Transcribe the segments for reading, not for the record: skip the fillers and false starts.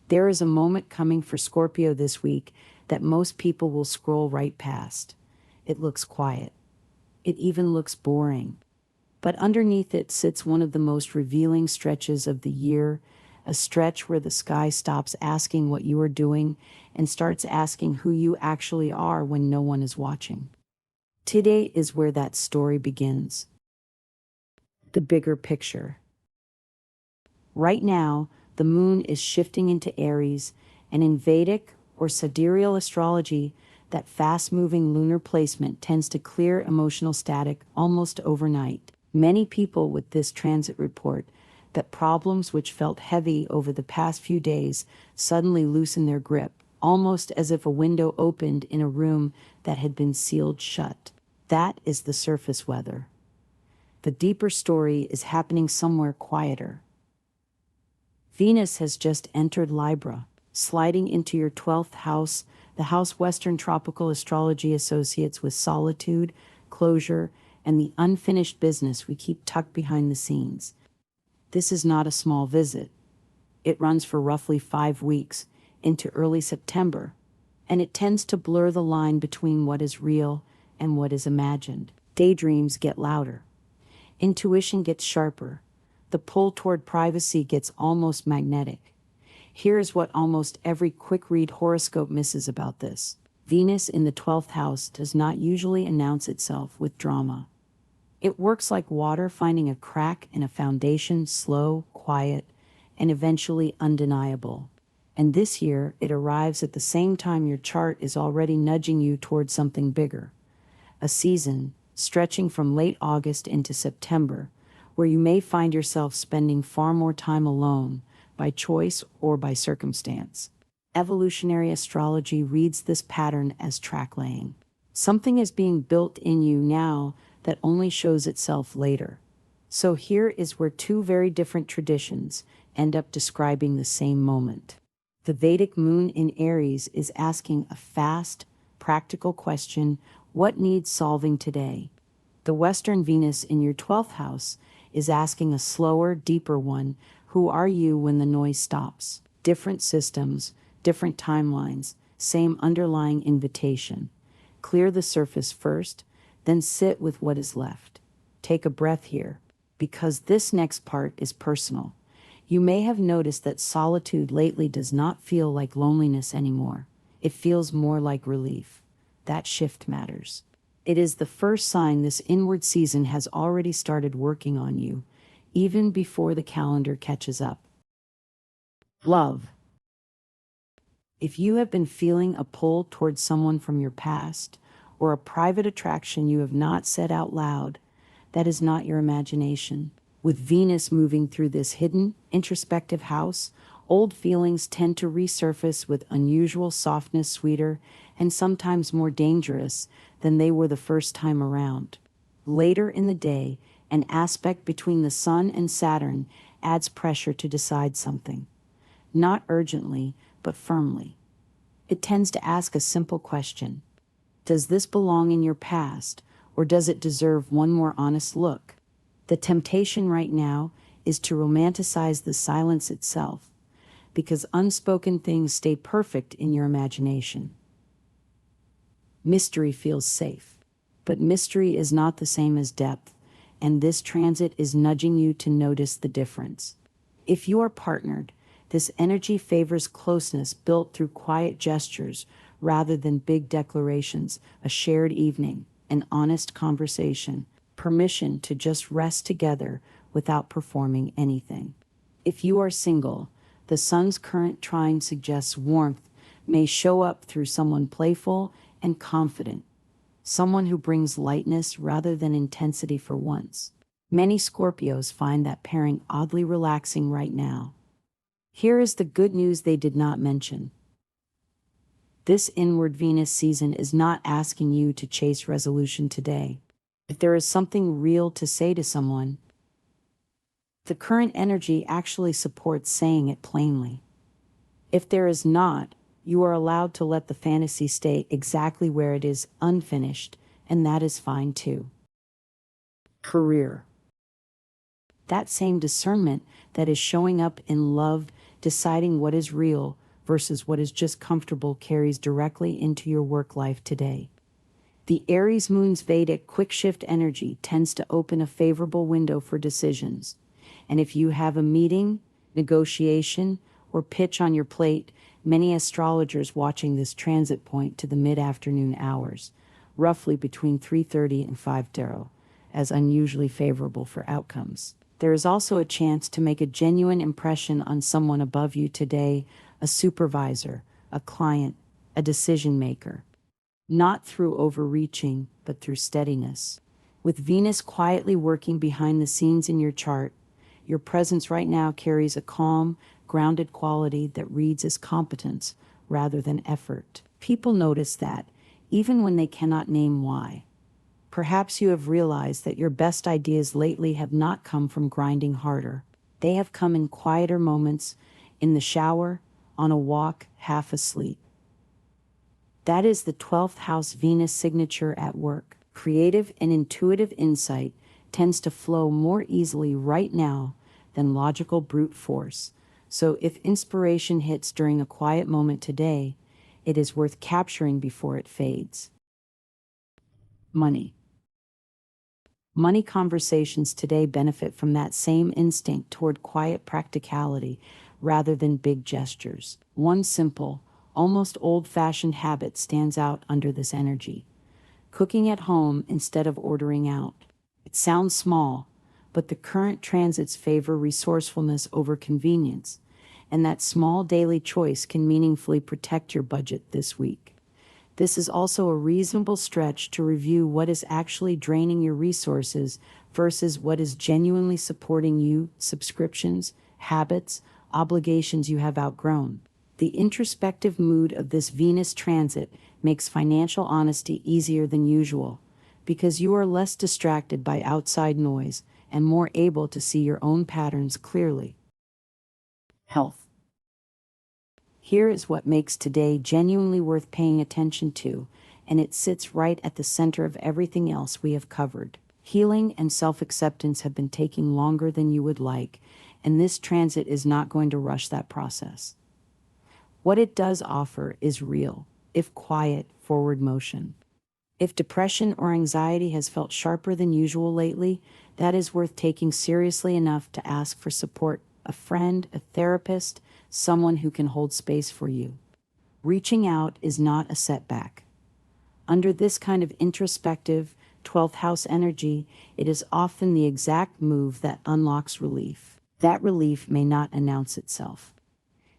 There is a moment coming for Scorpio this week that most people will scroll right past. It looks quiet. It even looks boring. But underneath it sits one of the most revealing stretches of the year, a stretch where the sky stops asking what you are doing and starts asking who you actually are when no one is watching. Today is where that story begins. The bigger picture. Right now, the moon is shifting into Aries, and in Vedic or sidereal astrology, that fast-moving lunar placement tends to clear emotional static almost overnight. Many people with this transit report that problems which felt heavy over the past few days suddenly loosen their grip, almost as if a window opened in a room that had been sealed shut. That is the surface weather. The deeper story is happening somewhere quieter. Venus has just entered Libra, sliding into your 12th house, the house Western tropical astrology associates with solitude, closure, and the unfinished business we keep tucked behind the scenes. This is not a small visit. It runs for roughly 5 weeks, into early September, and it tends to blur the line between what is real and what is imagined. Daydreams get louder. Intuition gets sharper. The pull toward privacy gets almost magnetic. Here's what almost every quick-read horoscope misses about this. Venus in the 12th house does not usually announce itself with drama. It works like water finding a crack in a foundation, slow, quiet, and eventually undeniable. And this year, it arrives at the same time your chart is already nudging you towards something bigger. A season, stretching from late August into September, where you may find yourself spending far more time alone, by choice or by circumstance. Evolutionary astrology reads this pattern as track laying. Something is being built in you now that only shows itself later. So here is where two very different traditions end up describing the same moment. The Vedic moon in Aries is asking a fast, practical question: what needs solving today? The Western Venus in your 12th house is asking a slower, deeper one: who are you when the noise stops? Different systems, different timelines, same underlying invitation. Clear the surface first, then sit with what is left. Take a breath here, because this next part is personal. You may have noticed that solitude lately does not feel like loneliness anymore. It feels more like relief. That shift matters. It is the first sign this inward season has already started working on you, even before the calendar catches up. Love. If you have been feeling a pull towards someone from your past, or a private attraction you have not said out loud, that is not your imagination. With Venus moving through this hidden, introspective house, old feelings tend to resurface with unusual softness, sweeter, and sometimes more dangerous than they were the first time around. Later in the day, an aspect between the Sun and Saturn adds pressure to decide something. Not urgently, but firmly. It tends to ask a simple question: does this belong in your past, or does it deserve one more honest look? The temptation right now is to romanticize the silence itself, because unspoken things stay perfect in your imagination. Mystery feels safe, but mystery is not the same as depth, and this transit is nudging you to notice the difference. If you are partnered, this energy favors closeness built through quiet gestures rather than big declarations, a shared evening, an honest conversation, permission to just rest together without performing anything. If you are single, the Sun's current trine suggests warmth may show up through someone playful and confident, someone who brings lightness rather than intensity for once. Many Scorpios find that pairing oddly relaxing right now. Here is the good news they did not mention. This inward Venus season is not asking you to chase resolution today. If there is something real to say to someone, the current energy actually supports saying it plainly. If there is not, you are allowed to let the fantasy stay exactly where it is, unfinished, and that is fine too. Career. That same discernment that is showing up in love deciding what is real versus what is just comfortable carries directly into your work life today. The Aries moon's Vedic quick shift energy tends to open a favorable window for decisions. And if you have a meeting, negotiation, or pitch on your plate, many astrologers watching this transit point to the mid-afternoon hours, roughly between 3:30 and 5:00, as unusually favorable for outcomes. There is also a chance to make a genuine impression on someone above you today, a supervisor, a client, a decision maker. Not through overreaching, but through steadiness. With Venus quietly working behind the scenes in your chart, your presence right now carries a calm, grounded quality that reads as competence rather than effort. People notice that, even when they cannot name why. Perhaps you have realized that your best ideas lately have not come from grinding harder. They have come in quieter moments, in the shower, on a walk, half asleep. That is the 12th house Venus signature at work. Creative and intuitive insight tends to flow more easily right now than logical brute force. So if inspiration hits during a quiet moment today, it is worth capturing before it fades. Money. Money conversations today benefit from that same instinct toward quiet practicality rather than big gestures. One simple, almost old-fashioned habit stands out under this energy: cooking at home instead of ordering out. It sounds small, but the current transits favor resourcefulness over convenience, and that small daily choice can meaningfully protect your budget this week. This is also a reasonable stretch to review what is actually draining your resources versus what is genuinely supporting you, subscriptions, habits, obligations you have outgrown. The introspective mood of this Venus transit makes financial honesty easier than usual, because you are less distracted by outside noise and more able to see your own patterns clearly. Health. Here is what makes today genuinely worth paying attention to, and it sits right at the center of everything else we have covered. Healing and self-acceptance have been taking longer than you would like, and this transit is not going to rush that process. What it does offer is real, if quiet, forward motion. If depression or anxiety has felt sharper than usual lately, that is worth taking seriously enough to ask for support: a friend, a therapist, someone who can hold space for you. Reaching out is not a setback. Under this kind of introspective, 12th house energy, it is often the exact move that unlocks relief. That relief may not announce itself.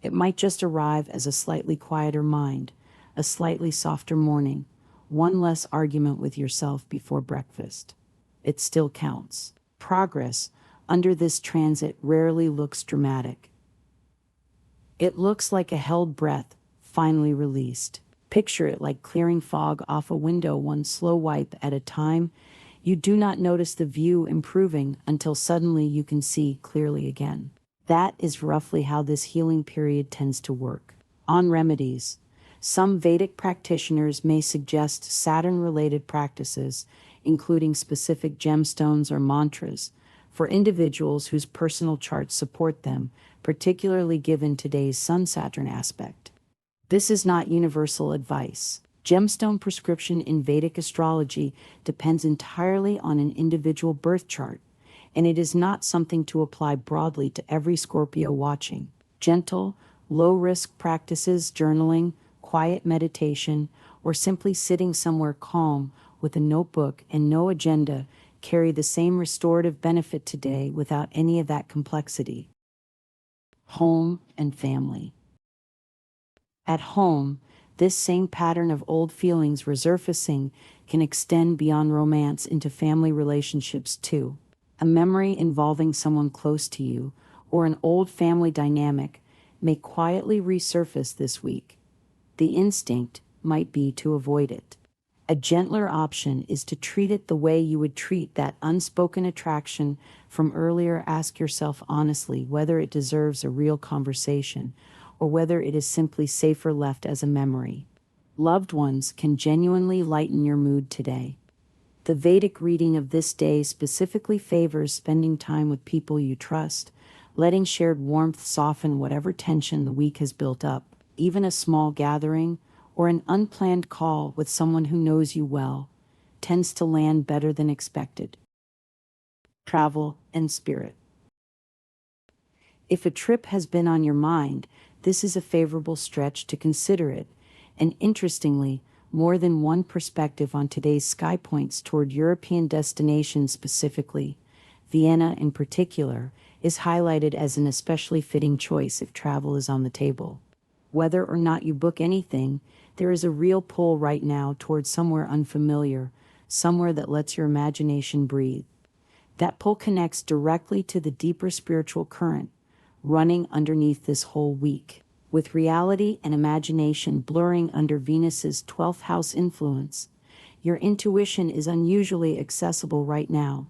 It might just arrive as a slightly quieter mind, a slightly softer morning, one less argument with yourself before breakfast. It still counts. Progress under this transit rarely looks dramatic. It looks like a held breath, finally released. Picture it like clearing fog off a window, one slow wipe at a time. You do not notice the view improving until suddenly you can see clearly again. That is roughly how this healing period tends to work. On remedies, some Vedic practitioners may suggest Saturn-related practices, including specific gemstones or mantras, for individuals whose personal charts support them, particularly given today's Sun-Saturn aspect. This is not universal advice. Gemstone prescription in Vedic astrology depends entirely on an individual birth chart, and it is not something to apply broadly to every Scorpio watching. Gentle, low-risk practices, journaling, quiet meditation, or simply sitting somewhere calm with a notebook and no agenda carry the same restorative benefit today without any of that complexity. Home and family. At home, this same pattern of old feelings resurfacing can extend beyond romance into family relationships too. A memory involving someone close to you, or an old family dynamic, may quietly resurface this week. The instinct might be to avoid it. A gentler option is to treat it the way you would treat that unspoken attraction from earlier. Ask yourself honestly whether it deserves a real conversation, or whether it is simply safer left as a memory. Loved ones can genuinely lighten your mood today. The Vedic reading of this day specifically favors spending time with people you trust, letting shared warmth soften whatever tension the week has built up. Even a small gathering or an unplanned call with someone who knows you well tends to land better than expected. Travel and spirit. If a trip has been on your mind, this is a favorable stretch to consider it. And interestingly, more than one perspective on today's sky points toward European destinations specifically. Vienna in particular is highlighted as an especially fitting choice if travel is on the table. Whether or not you book anything, there is a real pull right now towards somewhere unfamiliar, somewhere that lets your imagination breathe. That pull connects directly to the deeper spiritual current running underneath this whole week, with reality and imagination blurring under Venus's 12th house influence. Your intuition is unusually accessible right now.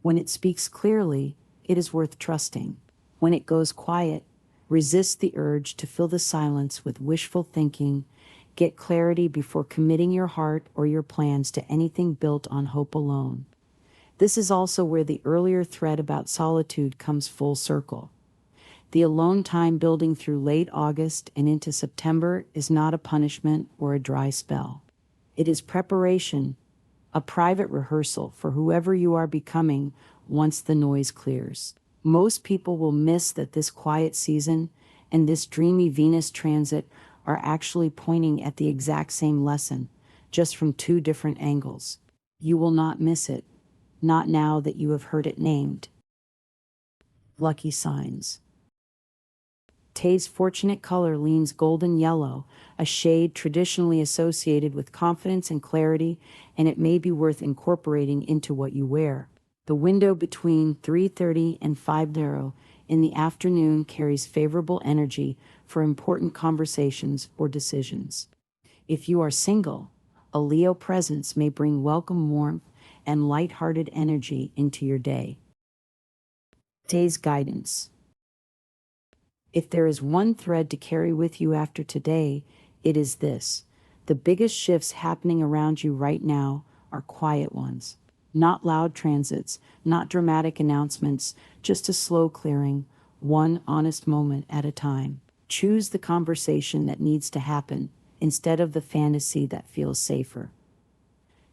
When it speaks clearly, it is worth trusting. When it goes quiet, resist the urge to fill the silence with wishful thinking. Get clarity before committing your heart or your plans to anything built on hope alone. This is also where the earlier thread about solitude comes full circle. The alone time building through late August and into September is not a punishment or a dry spell. It is preparation, a private rehearsal for whoever you are becoming once the noise clears. Most people will miss that this quiet season and this dreamy Venus transit are actually pointing at the exact same lesson, just from two different angles. You will not miss it, not now that you have heard it named. Lucky signs. Tay's fortunate color leans golden yellow, a shade traditionally associated with confidence and clarity, and it may be worth incorporating into what you wear. The window between 3:30 and 5:00 in the afternoon carries favorable energy for important conversations or decisions. If you are single, a Leo presence may bring welcome warmth and light-hearted energy into your day. Tay's guidance. If there is one thread to carry with you after today, it is this. The biggest shifts happening around you right now are quiet ones. Not loud transits, not dramatic announcements, just a slow clearing, one honest moment at a time. Choose the conversation that needs to happen instead of the fantasy that feels safer.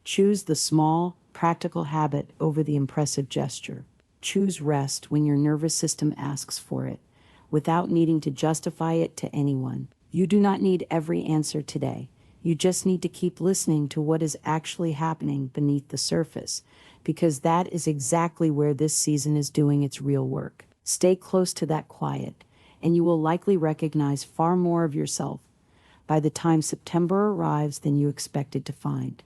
Choose the small, practical habit over the impressive gesture. Choose rest when your nervous system asks for it, without needing to justify it to anyone. You do not need every answer today. You just need to keep listening to what is actually happening beneath the surface, because that is exactly where this season is doing its real work. Stay close to that quiet, and you will likely recognize far more of yourself by the time September arrives than you expected to find.